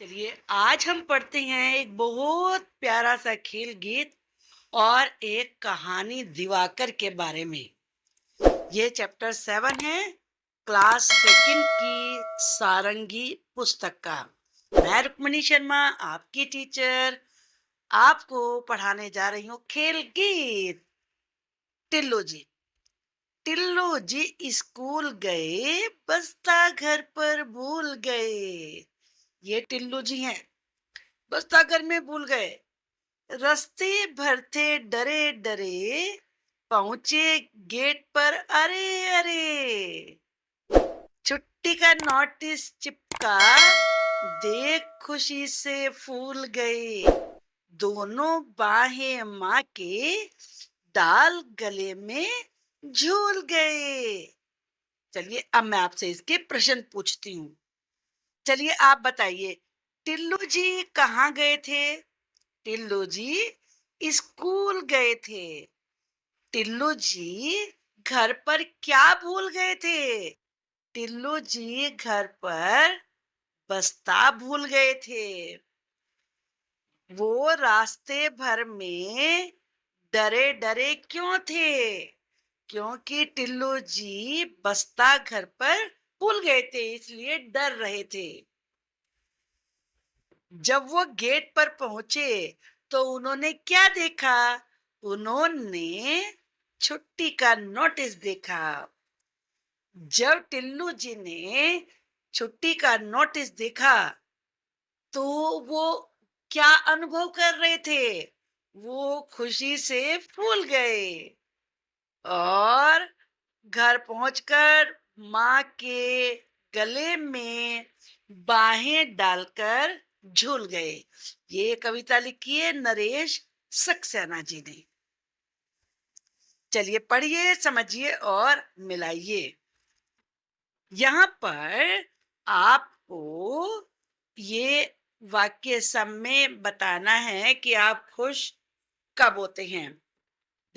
चलिए आज हम पढ़ते हैं एक बहुत प्यारा सा खेल गीत और एक कहानी दिवाकर के बारे में। ये चैप्टर 7 है, क्लास सेकंड की सारंगी पुस्तक का। मैं रुक्मणी शर्मा, आपकी टीचर, आपको पढ़ाने जा रही हूँ खेल गीत। टिल्लू जी। टिल्लू जी स्कूल गए, बस्ता घर पर भूल गए। ये टिल्लू जी हैं, बस्ता घर में भूल गए। रास्ते भर थे डरे डरे, पहुंचे गेट पर अरे अरे। छुट्टी का नोटिस चिपका, देख खुशी से फूल गए। दोनों बाहें माँ के डाल गले में झूल गए। चलिए अब मैं आपसे इसके प्रश्न पूछती हूँ। चलिए आप बताइए, टिल्लू जी कहाँ गए थे? टिल्लू जी स्कूल गए थे। टिल्लू जी घर पर क्या भूल गए थे? टिल्लू जी घर पर बस्ता भूल गए थे। वो रास्ते भर में डरे डरे क्यों थे? क्योंकि टिल्लू जी बस्ता घर पर भूल गए थे, इसलिए डर रहे थे। जब वो गेट पर पहुंचे तो उन्होंने क्या देखा? उन्होंने छुट्टी का नोटिस देखा। जब टिल्लू जी ने छुट्टी का नोटिस देखा तो वो क्या अनुभव कर रहे थे? वो खुशी से फूल गए और घर पहुंचकर माँ के गले में बाहें डालकर झूल गए। ये कविता लिखी है नरेश सक्सेना जी ने। चलिए पढ़िए, समझिए और मिलाइए। यहाँ पर आपको ये वाक्य सब में बताना है कि आप खुश कब होते हैं।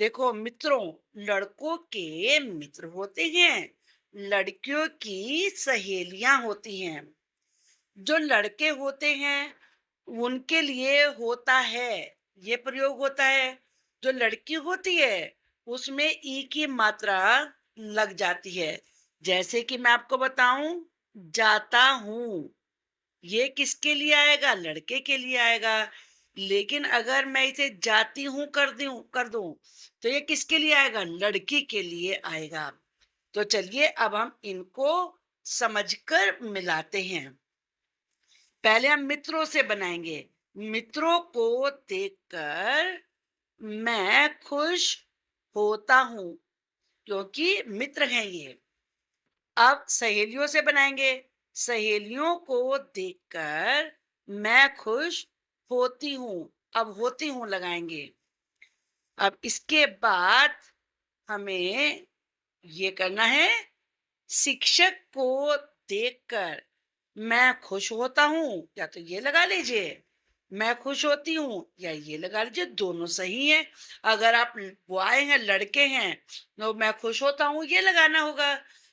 देखो मित्रों, लड़कों के मित्र होते हैं, लड़कियों की सहेलियां होती हैं। जो लड़के होते हैं उनके लिए होता है, ये प्रयोग होता है। जो लड़की होती है उसमें ई की मात्रा लग जाती है। जैसे कि मैं आपको बताऊं, जाता हूं, ये किसके लिए आएगा? लड़के के लिए आएगा। लेकिन अगर मैं इसे जाती हूं कर दूं तो ये किसके लिए आएगा? लड़की के लिए आएगा। तो चलिए अब हम इनको समझकर मिलाते हैं। पहले हम मित्रों से बनाएंगे। मित्रों को देखकर मैं खुश होता हूं, क्योंकि मित्र हैं ये। अब सहेलियों से बनाएंगे। सहेलियों को देखकर मैं खुश होती हूं। अब होती हूं लगाएंगे। अब इसके बाद हमें ये करना है, शिक्षक को देखकर मैं खुश होता हूं, या तो ये लगा लीजिए, मैं खुश होती हूँ, या ये लगा लीजिए, दोनों सही है। अगर आप बॉय हैं, लड़के हैं, तो मैं खुश होता हूँ ये लगाना होगा।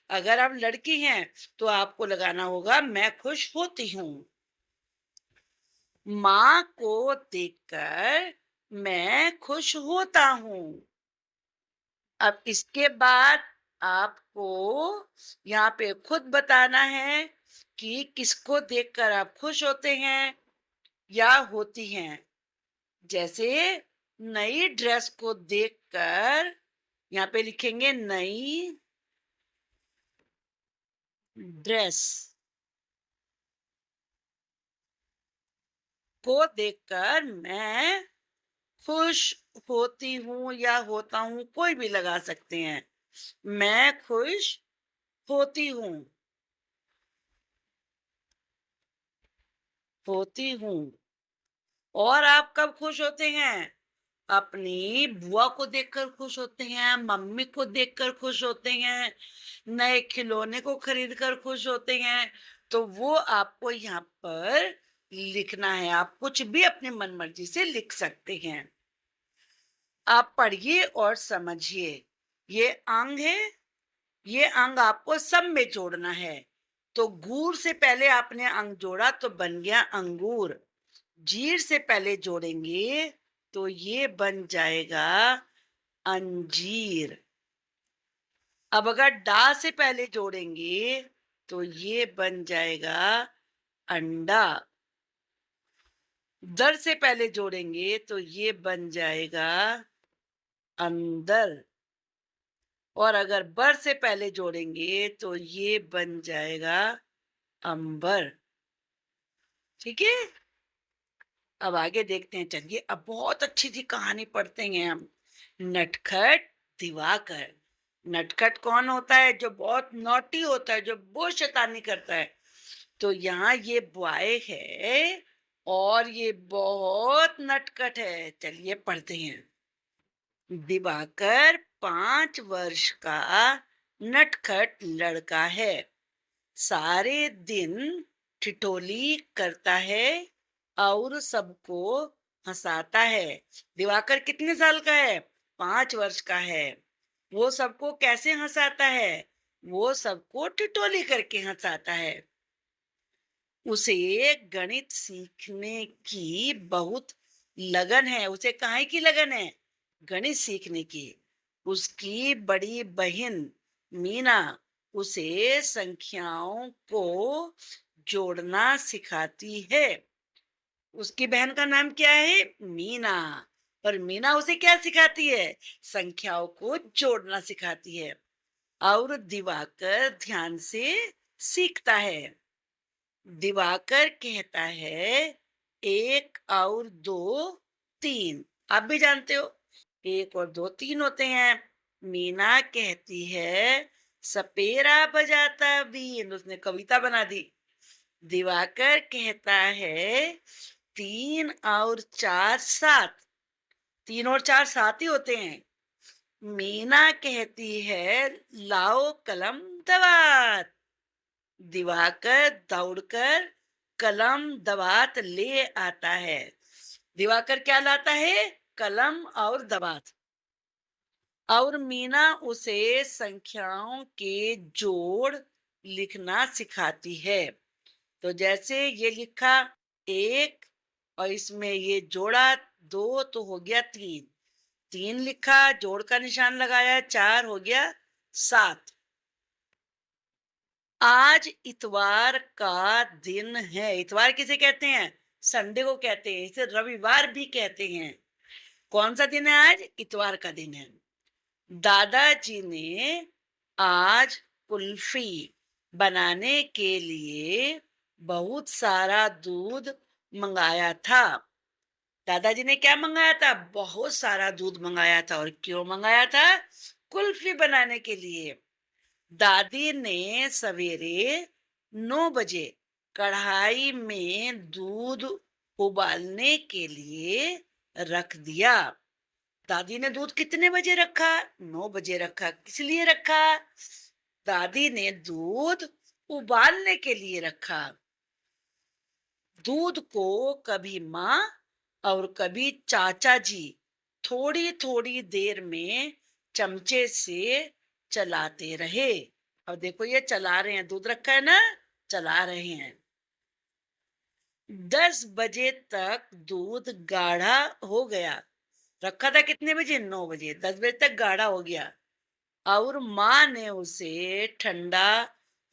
अगर आप लड़की हैं तो आपको लगाना होगा मैं खुश होती हूँ। माँ को देखकर मैं खुश होता हूँ। अब इसके बाद आपको यहाँ पे खुद बताना है कि किसको देखकर आप खुश होते हैं या होती हैं। जैसे नई ड्रेस को देखकर यहाँ पे लिखेंगे नई ड्रेस को देखकर मैं खुश होती हूँ या होता हूँ, कोई भी लगा सकते हैं। मैं खुश होती हूँ, होती हूँ। और आप कब खुश होते हैं? अपनी बुआ को देखकर खुश होते हैं, मम्मी को देखकर खुश होते हैं, नए खिलौने को खरीद कर खुश होते हैं। तो वो आपको यहाँ पर लिखना है। आप कुछ भी अपनी मन मर्जी से लिख सकते हैं। आप पढ़िए और समझिए। ये अंग है, ये अंग आपको सब में जोड़ना है। तो गुड़ से पहले आपने अंग जोड़ा तो बन गया अंगूर। जीर से पहले जोड़ेंगे तो ये बन जाएगा अंजीर। अब अगर डा से पहले जोड़ेंगे तो ये बन जाएगा अंडा। दर से पहले जोड़ेंगे तो ये बन जाएगा अंदर। और अगर बर से पहले जोड़ेंगे तो ये बन जाएगा अंबर। ठीक है, अब आगे देखते हैं। चलिए, अब बहुत अच्छी सी कहानी पढ़ते हैं हम। नटखट दिवाकर। नटखट कौन होता है? जो बहुत नॉटी होता है, जो बहुत शैतानी करता है। तो यहाँ ये बॉय है और ये बहुत नटखट है। चलिए पढ़ते हैं। दिवाकर 5 वर्ष का नटखट लड़का है। सारे दिन ठिठोली करता है और सबको हंसाता है। दिवाकर कितने साल का है? 5 वर्ष का है। वो सबको कैसे हंसाता है? वो सबको ठिठोली करके हंसाता है। उसे गणित सीखने की बहुत लगन है। उसे काहे की लगन है? गणित सीखने की। उसकी बड़ी बहन मीना उसे संख्याओं को जोड़ना सिखाती है। उसकी बहन का नाम क्या है? मीना। और मीना उसे क्या सिखाती है? संख्याओं को जोड़ना सिखाती है। और दिवाकर ध्यान से सीखता है। दिवाकर कहता है 1 और 2 3। आप भी जानते हो 1 और 2 3 होते हैं। मीना कहती है सपेरा बजाता बीन। उसने कविता बना दी। दिवाकर कहता है 3 और 4 7। 3 और 4 7 ही होते हैं। मीना कहती है लाओ कलम दवात। दिवाकर दौड़कर कलम दवात ले आता है। दिवाकर क्या लाता है? कलम और दवात। और मीना उसे संख्याओं के जोड़ लिखना सिखाती है। तो जैसे ये लिखा 1 और इसमें ये जोड़ा 2 तो हो गया 3। 3 लिखा, जोड़ का निशान लगाया, 4 हो गया 7। आज इतवार का दिन है। इतवार किसे कहते हैं? संडे को कहते हैं। इसे रविवार भी कहते हैं। कौन सा दिन है आज? इतवार का दिन है। दादाजी ने आज कुल्फी बनाने के लिए बहुत सारा दूध मंगाया था। दादाजी ने क्या मंगाया था? बहुत सारा दूध मंगाया था। और क्यों मंगाया था? कुल्फी बनाने के लिए। दादी ने सवेरे 9 बजे कढ़ाई में दूध उबालने के लिए रख दिया। दादी ने दूध कितने बजे रखा? 9 बजे रखा। किस लिए रखा? दादी ने दूध उबालने के लिए रखा। दूध को कभी माँ और कभी चाचा जी थोड़ी थोड़ी देर में चमचे से चलाते रहे। अब देखो ये चला रहे हैं, दूध रखा है ना, चला रहे हैं। 10 बजे तक दूध गाढ़ा हो गया। रखा था कितने बजे? 9 बजे। 10 बजे तक गाढ़ा हो गया। और माँ ने उसे ठंडा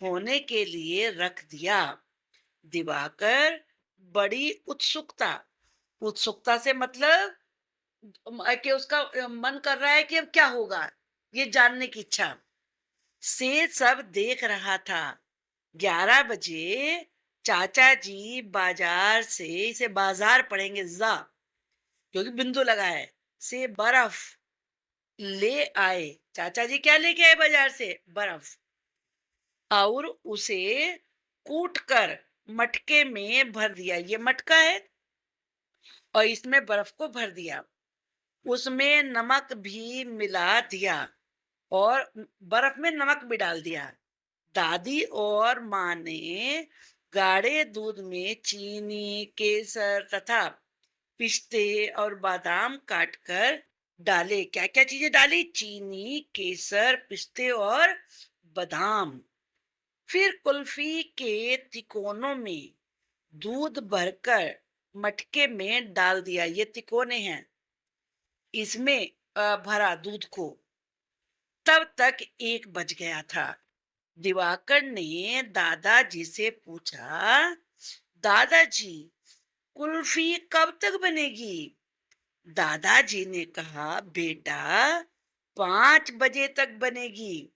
होने के लिए रख दिया। दिवाकर बड़ी उत्सुकता, उत्सुकता से मतलब कि उसका मन कर रहा है कि अब क्या होगा, ये जानने की इच्छा से सब देख रहा था। 11 बजे चाचा जी बाजार से, इसे बाजार पढ़ेंगे जा क्योंकि बिंदु लगा है, से बर्फ ले आए। चाचा जी क्या लेके आए बाजार से? बर्फ। और उसे कूट कर मटके में भर दिया। ये मटका है और इसमें बर्फ को भर दिया। उसमें नमक भी मिला दिया और बर्फ में नमक भी डाल दिया। दादी और माँ ने गाढ़े दूध में चीनी, केसर तथा पिस्ते और बादाम काटकर डाले। क्या क्या चीजें डाली? चीनी, केसर, पिस्ते और बादाम। फिर कुल्फी के तिकोनों में दूध भरकर मटके में डाल दिया। ये तिकोने हैं, इसमें भरा दूध को। तब तक 1 बज गया था। दिवाकर ने दादाजी से पूछा, दादाजी, कुल्फी कब तक बनेगी? दादाजी ने कहा, बेटा, 5 बजे तक बनेगी।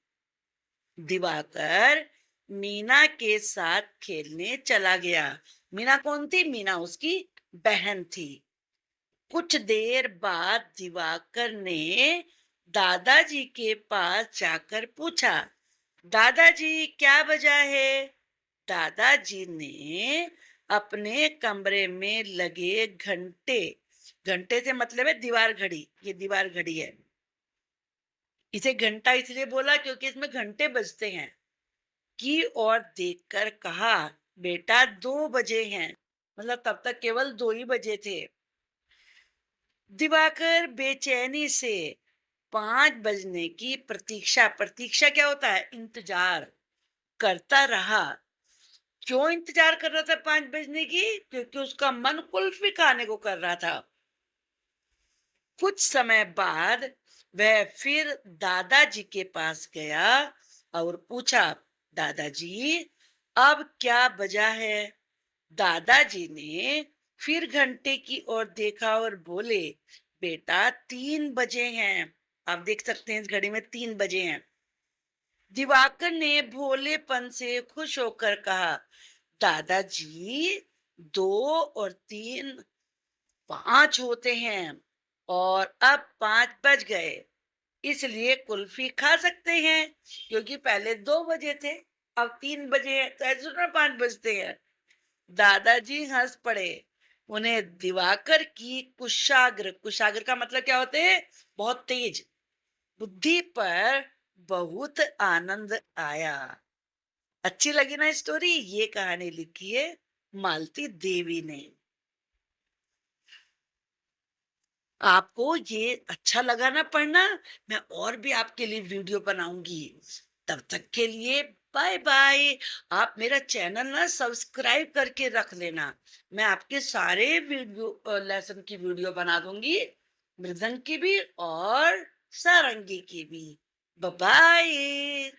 दिवाकर मीना के साथ खेलने चला गया। मीना कौन थी? मीना उसकी बहन थी। कुछ देर बाद दिवाकर ने दादाजी के पास जाकर पूछा, दादाजी क्या बजा है? दादाजी ने अपने कमरे में लगे घंटे, घंटे से मतलब है दीवार घड़ी, ये दीवार घड़ी है, इसे घंटा इसलिए बोला क्योंकि इसमें घंटे बजते हैं, की ओर देखकर कहा, बेटा 2 बजे हैं। मतलब तब तक केवल 2 ही बजे थे। दिवाकर बेचैनी से 5 बजने की प्रतीक्षा, प्रतीक्षा क्या होता है? इंतजार करता रहा। क्यों इंतजार कर रहा था 5 बजने की? क्योंकि उसका मन कुल्फी खाने को कर रहा था। कुछ समय बाद वह फिर दादाजी के पास गया और पूछा, दादाजी, अब क्या बजा है? दादाजी ने फिर घंटे की ओर देखा और बोले, बेटा 3 बजे हैं। आप देख सकते हैं इस घड़ी में 3 बजे हैं। दिवाकर ने भोलेपन से खुश होकर कहा, दादाजी, 2 और 3 5 होते हैं और अब 5 बज गए, इसलिए कुल्फी खा सकते हैं। क्योंकि पहले 2 बजे थे, अब 3 बजे हैं, तो ऐसे थोड़ा 5 बजते हैं। दादाजी हंस पड़े। उन्हें दिवाकर की कुशाग्र, कुशाग्र का मतलब क्या होते हैं? बहुत तेज बुद्धि पर बहुत आनंद आया। अच्छी लगी ना स्टोरी? ये कहानी लिखी है मालती देवी ने। आपको ये अच्छा लगा ना पढ़ना? मैं और भी आपके लिए वीडियो बनाऊंगी। तब तक के लिए बाय बाय। आप मेरा चैनल ना सब्सक्राइब करके रख लेना। मैं आपके सारे वीडियो लेसन की वीडियो बना दूंगी, मृदंग की भी और सारंगी की भी। Bye bye.